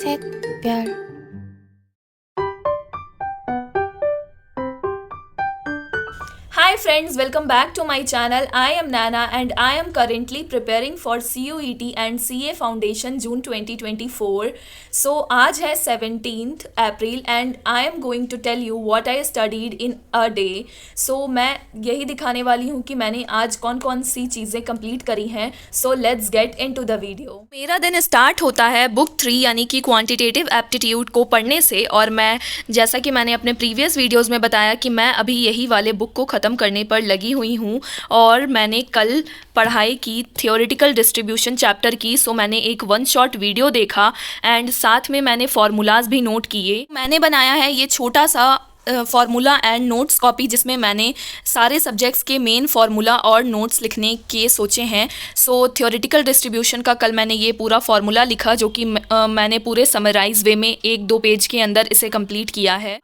샛별 Hi friends, welcome back to my channel. I am Nana and I am currently preparing for CUET and CA Foundation June 2024. So आज है 17th April and I am going to tell you what I studied in a day. So मैं यही दिखाने वाली हूँ कि मैंने आज कौन कौन सी चीज़ें कंप्लीट करी हैं. So let's get into the video. मेरा दिन स्टार्ट होता है बुक 3 यानी कि क्वांटिटेटिव एप्टीट्यूड को पढ़ने से, और मैं जैसा कि मैंने अपने प्रीवियस वीडियोज़ में बताया कि मैं अभी यही वाले बुक को ख़त्म करने पर लगी हुई हूँ और मैंने कल पढ़ाई की थियोरेटिकल डिस्ट्रीब्यूशन चैप्टर की. सो मैंने एक वन शॉट वीडियो देखा एंड साथ में मैंने फार्मूलाज भी नोट किए. मैंने बनाया है ये छोटा सा फार्मूला एंड नोट्स कॉपी जिसमें मैंने सारे सब्जेक्ट्स के मेन फार्मूला और नोट्स लिखने के सोचे हैं. सो थियोरेटिकल डिस्ट्रीब्यूशन का कल मैंने ये पूरा फार्मूला लिखा जो कि मैंने पूरे समराइज वे में 1-2 पेज के अंदर इसे कंप्लीट किया है.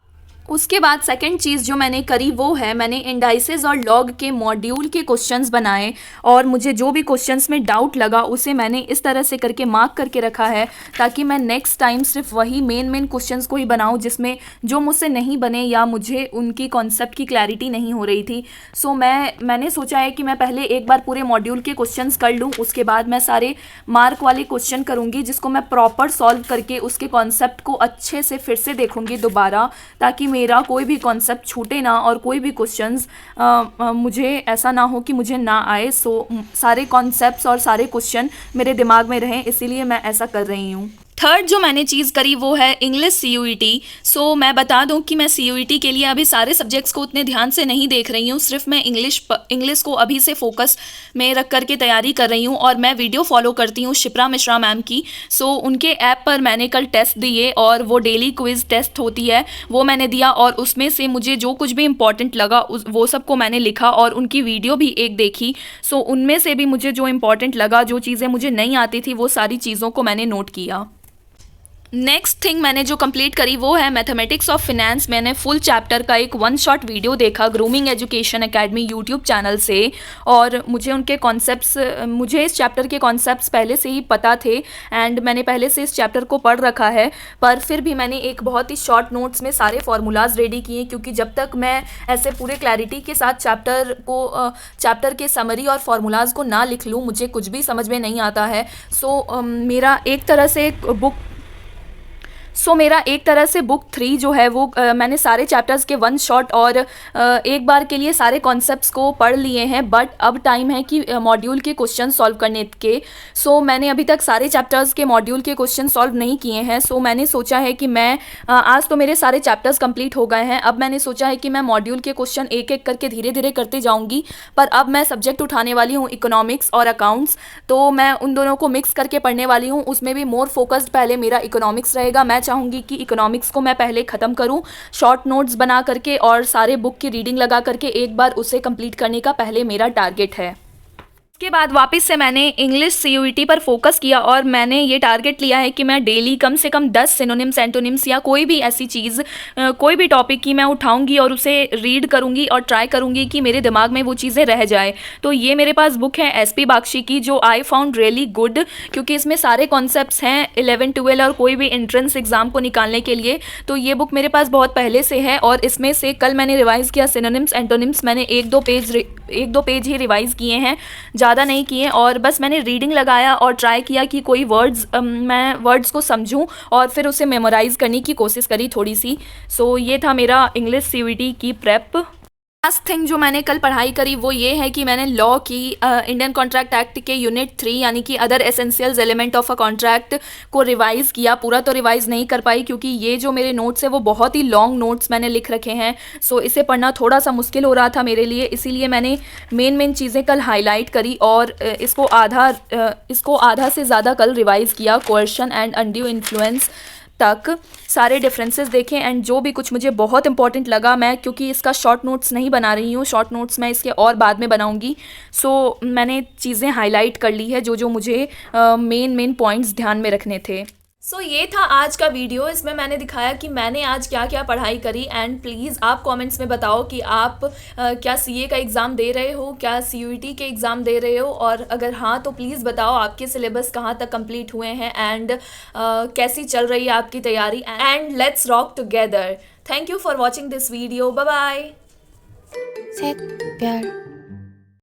उसके बाद सेकंड चीज़ जो मैंने करी वो है मैंने इंडाइसेस और लॉग के मॉड्यूल के क्वेश्चंस बनाए और मुझे जो भी क्वेश्चंस में डाउट लगा उसे मैंने इस तरह से करके मार्क करके रखा है ताकि मैं नेक्स्ट टाइम सिर्फ वही मेन क्वेश्चंस को ही बनाऊं जिसमें जो मुझसे नहीं बने या मुझे उनकी कॉन्सेप्ट की क्लैरिटी नहीं हो रही थी. सो मैंने सोचा है कि मैं पहले एक बार पूरे मॉड्यूल के क्वेश्चंस कर लूँ, उसके बाद मैं सारे मार्क वाले क्वेश्चन करूँगी जिसको मैं प्रॉपर सॉल्व करके उसके कॉन्सेप्ट को अच्छे से फिर से देखूँगी दोबारा ताकि मेरा कोई भी कॉन्सेप्ट छूटे ना और कोई भी क्वेश्चंस मुझे ऐसा ना हो कि मुझे ना आए. सो सारे कॉन्सेप्ट्स और सारे क्वेश्चन मेरे दिमाग में रहें, इसीलिए मैं ऐसा कर रही हूँ. थर्ड जो मैंने चीज़ करी वो है इंग्लिश CUET. सो मैं बता दूं कि मैं CUET के लिए अभी सारे सब्जेक्ट्स को उतने ध्यान से नहीं देख रही हूँ, सिर्फ मैं इंग्लिश को अभी से फोकस में रख करके तैयारी कर रही हूँ और मैं वीडियो फॉलो करती हूँ शिप्रा मिश्रा मैम की. सो उनके ऐप पर मैंने कल टेस्ट दिए और वो डेली क्विज़ टेस्ट होती है वो मैंने दिया और उसमें से मुझे जो कुछ भी इम्पॉर्टेंट लगा वो सब को मैंने लिखा और उनकी वीडियो भी एक देखी. सो उनमें से भी मुझे जो इम्पॉर्टेंट लगा, जो चीज़ें मुझे नहीं आती थी वो सारी चीज़ों को मैंने नोट किया. नेक्स्ट थिंग मैंने जो कंप्लीट करी वो है मैथमेटिक्स ऑफ फिनेंस. मैंने फुल चैप्टर का एक वन शॉट वीडियो देखा grooming education academy YouTube channel से और मुझे उनके कॉन्सेप्ट्स, मुझे इस चैप्टर के कॉन्सेप्ट्स पहले से ही पता थे एंड मैंने पहले से इस चैप्टर को पढ़ रखा है, पर फिर भी मैंने एक बहुत ही शॉर्ट नोट्स में सारे फार्मूलाज रेडी किए क्योंकि जब तक मैं ऐसे पूरे क्लैरिटी के साथ चैप्टर के समरी और फार्मूलाज को ना लिख लूँ मुझे कुछ भी समझ में नहीं आता है. मेरा एक तरह से बुक 3 जो है वो मैंने सारे चैप्टर्स के वन शॉट और एक बार के लिए सारे कॉन्सेप्ट्स को पढ़ लिए हैं, बट अब टाइम है कि मॉड्यूल के क्वेश्चन सॉल्व करने के. सो मैंने अभी तक सारे चैप्टर्स के मॉड्यूल के क्वेश्चन सॉल्व नहीं किए हैं. सो मैंने सोचा है कि मैं आज तो मेरे सारे चैप्टर्स कंप्लीट हो गए हैं, अब मैंने सोचा है कि मैं मॉड्यूल के क्वेश्चन एक एक करके धीरे धीरे करते जाऊँगी. पर अब मैं सब्जेक्ट उठाने वाली हूँ इकोनॉमिक्स और अकाउंट्स, तो मैं उन दोनों को मिक्स करके पढ़ने वाली हूँ. उसमें भी मोर फोकस्ड पहले मेरा इकोनॉमिक्स रहेगा. मैं चाहूँगी कि इकोनॉमिक्स को मैं पहले ख़त्म करूँ शॉर्ट नोट्स बना करके और सारे बुक की रीडिंग लगा करके एक बार उसे कंप्लीट करने का पहले मेरा टारगेट है. उसके बाद वापस से मैंने इंग्लिश CUET पर फोकस किया और मैंने ये टारगेट लिया है कि मैं डेली कम से कम 10 सिनोनिम्स एंटोनिम्स या कोई भी ऐसी चीज़ कोई भी टॉपिक की मैं उठाऊंगी और उसे रीड करूंगी और ट्राई करूंगी कि मेरे दिमाग में वो चीज़ें रह जाए. तो ये मेरे पास बुक है SP बागची की जो आई फाउंड रियली गुड क्योंकि इसमें सारे कॉन्सेप्ट्स हैं 11-12 और कोई भी एंट्रेंस एग्ज़ाम को निकालने के लिए. तो ये बुक मेरे पास बहुत पहले से है और इसमें से कल मैंने रिवाइज़ किया सिनोनिम्स एंटोनिम्स. मैंने 1-2 पेज ही रिवाइज़ किए हैं, ज़्यादा नहीं किए, और बस मैंने रीडिंग लगाया और ट्राई किया कि कोई मैं वर्ड्स को समझूं और फिर उसे मेमोराइज़ करने की कोशिश करी थोड़ी सी. सो ये था मेरा इंग्लिश CUET की प्रेप. लास्ट थिंग जो मैंने कल पढ़ाई करी वो ये है कि मैंने लॉ की इंडियन कॉन्ट्रैक्ट एक्ट के यूनिट 3 यानी कि other essentials element of a contract को रिवाइज़ किया. पूरा तो रिवाइज़ नहीं कर पाई क्योंकि ये जो मेरे नोट्स है वो बहुत ही लॉन्ग नोट्स मैंने लिख रखे हैं. सो इसे पढ़ना थोड़ा सा मुश्किल हो रहा था मेरे लिए, इसीलिए मैंने मेन चीज़ें कल हाईलाइट करी और इसको आधा से ज़्यादा कल रिवाइज़ किया. कोएर्शन एंड अनड्यू इन्फ्लुएंस तक सारे डिफरेंसेस देखें एंड जो भी कुछ मुझे बहुत इंपॉर्टेंट लगा, मैं क्योंकि इसका शॉर्ट नोट्स नहीं बना रही हूँ, शॉर्ट नोट्स मैं इसके और बाद में बनाऊँगी. सो मैंने चीज़ें हाईलाइट कर ली है जो मुझे मेन पॉइंट्स ध्यान में रखने थे. सो ये था आज का वीडियो। इसमें मैंने दिखाया कि मैंने आज क्या क्या पढ़ाई करी। एंड प्लीज़ आप कमेंट्स में बताओ कि आप क्या सीए का एग्ज़ाम दे रहे हो, क्या सीयूईटी के एग्ज़ाम दे रहे हो, और अगर हाँ तो प्लीज़ बताओ आपके सिलेबस कहाँ तक कंप्लीट हुए हैं एंड कैसी चल रही है आपकी तैयारी। And let's rock together. Thank you for watching this video. Bye bye. 셋, 별.